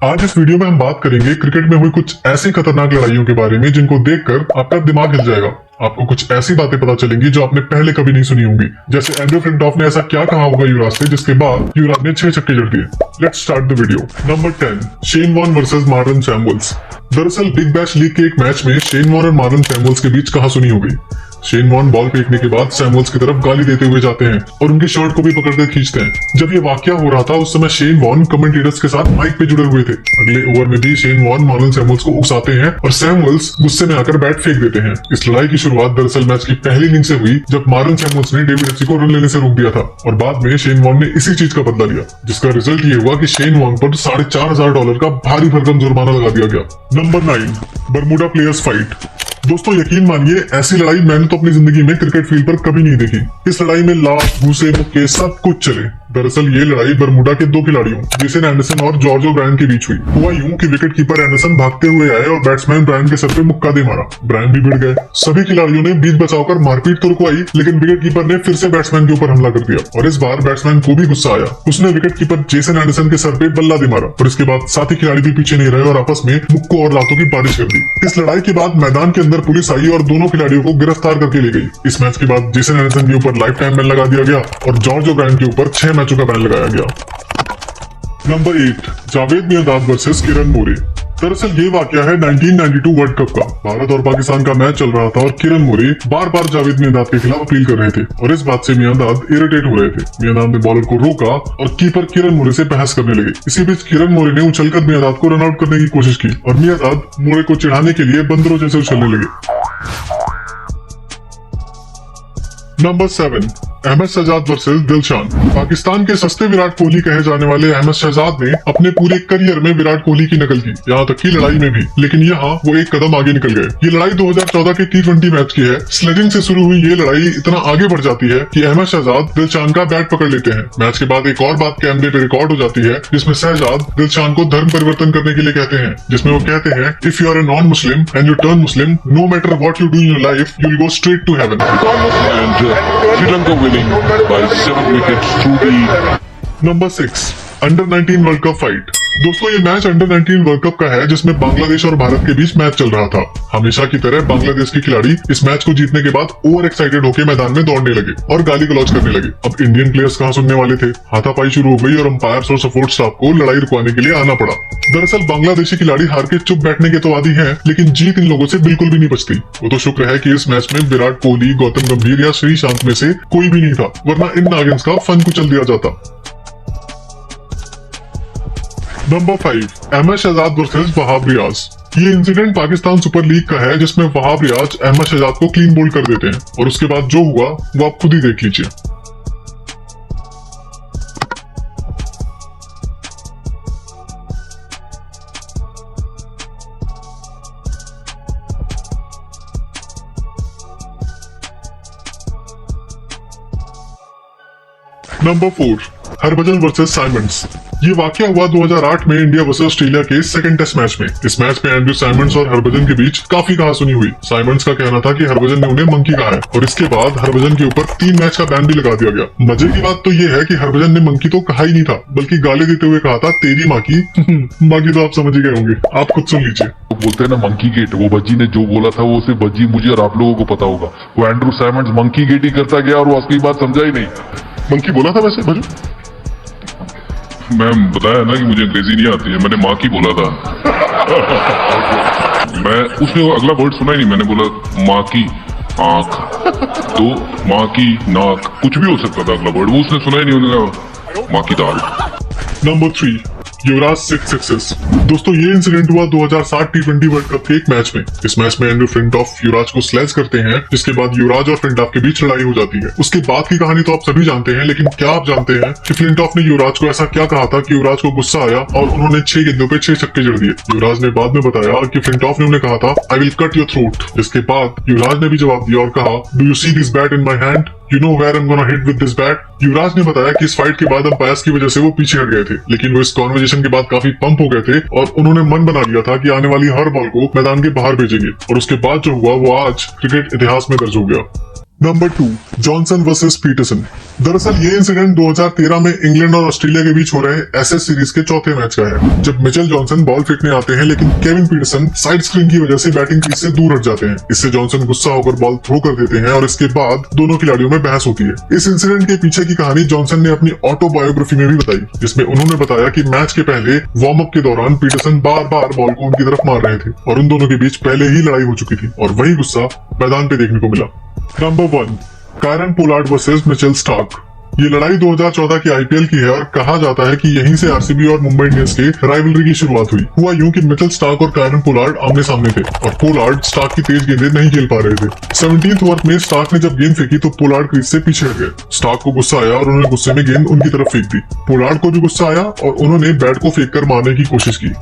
आज इस वीडियो में हम बात करेंगे क्रिकेट में हुई कुछ ऐसी खतरनाक लड़ाइयों के बारे में जिनको देखकर आपका दिमाग हिल जाएगा। आपको कुछ ऐसी बातें पता चलेंगी जो आपने पहले कभी नहीं सुनी होंगी। जैसे एंड्रू फ्लिंटॉफ ने ऐसा क्या कहा होगा युवराज से जिसके बाद युवराज ने 6 छक्के जड़ दिए। Let's start the video. Number 10, Shane Warne versus Marlon Samuels. दरअसल बिग बैश लीग के एक मैच में शेन वॉर्न और मार्लन सैमुअल्स के बीच कहासुनी हो गई। शेन वॉर्न बॉल फेंकने के बाद सैमुअल्स की तरफ गाली देते हुए जाते हैं और उनकी शर्ट को भी पकड़कर खींचते हैं। जब ये वाकया हो रहा था उस समय शेन वॉर्न कमेंटेटर्स के साथ माइक पे जुड़े हुए थे। अगले ओवर में भी शेन वॉर्न मार्लन सैमुअल्स को उकसाते हैं और सैमुअल्स गुस्से में आकर बैट फेंक देते हैं। इस लड़ाई की शुरुआत दरअसल मैच की पहली इनिंग से हुई जब मार्लन सैमुअल्स ने डेविड हेसी को रन लेने से रोक दिया था और बाद में शेन वॉर्न ने इसी चीज का बदला लिया, जिसका रिजल्ट ये हुआ कि शेन वॉर्न पर $4,500 का भारी भरकम जुर्माना लगा दिया गया। Number 9, Bermuda players fight. दोस्तों यकीन मानिए ऐसी लड़ाई मैंने तो अपनी जिंदगी में क्रिकेट फील्ड पर कभी नहीं देखी। इस लड़ाई में लात, घूसे, मुक्के सब कुछ चले। दरअसल ये लड़ाई बरमूडा के 2 खिलाड़ियों जेसन एंडरसन और जॉर्जो ब्रायन के बीच हुई। हुआ यूं कि विकेट कीपर एंडरसन भागते हुए आए और बैट्समैन ब्रायन के सर पे मुक्का दे मारा। ब्रायन भी भिड़ गए। सभी खिलाड़ियों ने बीच बचाकर मारपीट तो रुकवाई, लेकिन विकेट कीपर ने फिर से बैट्समैन के ऊपर हमला कर दिया और इस बार बैट्समैन को भी गुस्सा आया। उसने विकेट कीपर जेसन एंडरसन के सर पे बल्ला दे मारा और इसके बाद साथी खिलाड़ी भी पीछे नहीं रहे और आपस में मुक्कों और लातों की बारिश कर दी। इस लड़ाई के बाद मैदान के अंदर पुलिस आई और दोनों खिलाड़ियों को गिरफ्तार करके ले गई। इस मैच के बाद जेसन एंडरसन के ऊपर लाइफ टाइम बैन लगा दिया गया और जॉर्जो ब्रायन के ऊपर 6 मैचों का बैन लगाया गया। Number 8, Javed Miandad versus Kiran More. दरअसल ये वाकया है 1992 वर्ल्ड कप का। भारत और पाकिस्तान का मैच चल रहा था और किरण मोरे बार बार जावेद मियांदाद के खिलाफ अपील कर रहे थे और इस बात से मियांदाद इरिटेट हो रहे थे। मियांदाद ने बॉलर को रोका और कीपर किरण मोरे से बहस करने लगे। इसी बीच किरण मोरे ने उछलकर मियांदाद को रन आउट करने की कोशिश की और मियांदाद मोरे को चिढ़ाने के लिए बंदरों जैसे उछलने लगे। Number 7, Ahmed Shehzad versus Dilshan. पाकिस्तान के सस्ते विराट कोहली कहे जाने वाले अहमद शहजाद ने अपने पूरे करियर में विराट कोहली की नकल की, यहाँ तक की लड़ाई में भी, लेकिन यहाँ वो एक कदम आगे निकल गए। ये लड़ाई 2014 के T20 मैच की है। स्लेजिंग से शुरू हुई ये लड़ाई इतना आगे बढ़ जाती है कि अहमद शहजाद दिलशान का बैट पकड़ लेते हैं। मैच के बाद एक और बात कैमरे पे रिकॉर्ड हो जाती है जिसमें शहजाद दिलशान को धर्म परिवर्तन करने के लिए कहते हैं, जिसमें वो कहते हैं if you are a non Muslim and you turn Muslim, no matter what you do in your life, you will go straight to heaven. By 7 wickets through the... number 6, under 19 World Cup fight. दोस्तों ये match under 19 World cup का है जिसमें बांग्लादेश और भारत के बीच match चल रहा था। हमेशा की तरह बांग्लादेश के खिलाड़ी इस मैच को जीतने के बाद ओवर एक्साइटेड होकर मैदान में दौड़ने लगे और गाली गलौज करने लगे। अब इंडियन प्लेयर्स कहाँ सुनने वाले थे। हाथापाई शुरू हो गई और अंपायर्स और सपोर्ट स्टाफ को लड़ाई रुकवाने के लिए आना पड़ा। दरअसल बांग्लादेशी खिलाड़ी हार के चुप बैठने के तो आदी हैं, लेकिन जीत इन लोगों से बिल्कुल भी नहीं बचती। वो तो शुक्र है कि इस मैच में विराट कोहली, गौतम गंभीर या श्रीशांत में से कोई भी नहीं था, वरना इन नागिन्स का फन कुचल दिया जाता। Number 5, Ahmad Shehzad versus Wahab Riaz. ये इंसिडेंट पाकिस्तान सुपर लीग का है जिसमें वहाब रियाज अहमद शहजाद को क्लीन बोल्ड कर देते हैं और उसके बाद जो हुआ वो आप खुद ही देख लीजिए। Number 4, Harbhajan versus Symonds. ये वाकया हुआ 2008 में इंडिया वर्सेस ऑस्ट्रेलिया के सेकंड टेस्ट मैच में। इस मैच में एंड्रू साइमंड्स और हरभजन के बीच काफी कहासुनी हुई। साइमंड्स का कहना था कि हरभजन ने उन्हें मंकी कहा है और इसके बाद हरभजन के ऊपर 3 मैच का बैन भी लगा दिया गया। मजे की बात तो ये है कि हरभजन ने मंकी तो कहा ही नहीं था, बल्कि गाली देते हुए कहा था तेरी माँ की। बाकी तो आप समझ ही गए होंगे, आप खुद सुन लीजिए। वो बोलते हैं ना मंकी गेट, वो भज्जी ने जो बोला था वो सिर्फ भज्जी, मुझे और आप लोगों को पता होगा। वो एंड्रू साइमंड्स मंकी गेट ही करता गया और वो असली बात समझा ही नहीं। मंकी बोला था वैसे भजू? मैं बताया ना कि मुझे अंग्रेजी नहीं आती है, मैंने माँ की बोला था। मैं उसने वो अगला वर्ड सुना ही नहीं। मैंने बोला माँ की आंख, तो माँ की नाक, कुछ भी हो सकता था अगला वर्ड, वो उसने सुना ही नहीं। उन्होंने माँ की दाल। नंबर 3, युवराज 6 सिक्सेस। दोस्तों ये इंसिडेंट हुआ 2007 T20 वर्ल्ड कप के एक मैच में। इस मैच में एंड्रू फ्लिंटॉफ युवराज को स्लैश करते हैं, जिसके बाद युवराज और फ्लिंटॉफ के बीच लड़ाई हो जाती है। उसके बाद की कहानी तो आप सभी जानते हैं, लेकिन क्या आप जानते हैं कि फ्लिंटॉफ ने युवराज को ऐसा क्या कहा था कि युवराज को गुस्सा आया और उन्होंने 6 गेंदों पे 6 छक्के जड़ दिए। युवराज ने बाद में बताया कि फ्लिंटॉफ ने उन्हें कहा था I will cut your throat, जिसके बाद युवराज ने भी जवाब दिया और कहा do you see this bat in my hand, you know where I am gonna hit with this bat. Yuvraj ने बताया कि इस फाइट के बाद अंपायर्स की वजह से वो पीछे हट गए थे, लेकिन वो इस कॉन्वर्जेशन के बाद काफी पंप हो गए थे और उन्होंने मन बना लिया था कि आने वाली हर बॉल को मैदान के बाहर भेजेंगे और उसके बाद जो हुआ वो आज क्रिकेट इतिहास में दर्ज हो गया। Number 2, Johnson versus Peterson. दरअसल ये इंसिडेंट 2013 में इंग्लैंड और ऑस्ट्रेलिया के बीच हो रहे एसएस सीरीज के चौथे मैच का है, जब मिचेल जॉनसन बॉल फेंकने आते हैं लेकिन केविन पीटरसन साइड स्क्रीन की वजह से बैटिंग क्रीज से दूर हट जाते हैं। इससे जॉनसन गुस्सा होकर बॉल थ्रो कर देते हैं और इसके बाद दोनों खिलाड़ियों में बहस होती है। इस इंसिडेंट के पीछे की कहानी जॉनसन ने अपनी ऑटोबायोग्राफी में भी बताई, जिसमें उन्होंने बताया कि मैच के पहले वार्म अप के दौरान पीटरसन बार बार बॉल को उनकी तरफ मार रहे थे और उन दोनों के बीच पहले ही लड़ाई हो चुकी थी और वही गुस्सा मैदान पे देखने को मिला। Number 1, Kieron Pollard versus Mitchell Starc. ये लड़ाई 2014 की आईपीएल की है और कहा जाता है कि यहीं से आरसीबी और मुंबई इंडियंस के राइवलरी की शुरुआत हुई। हुआ यूं कि मिचेल स्टार्क और कायरन पोलार्ड आमने सामने थे और पोलार्ड स्टार्क की तेज गेंदें नहीं खेल पा रहे थे। 17th ओवर में स्टार्क ने जब गेंद फेंकी तो पोलार्ड क्रीज से पीछे हट गए। स्टार्क को गुस्सा आया और उन्होंने गुस्से में गेंद उनकी तरफ फेंक दी। पोलार्ड को भी गुस्सा आया और उन्होंने बैट को फेंक कर मारने की कोशिश की।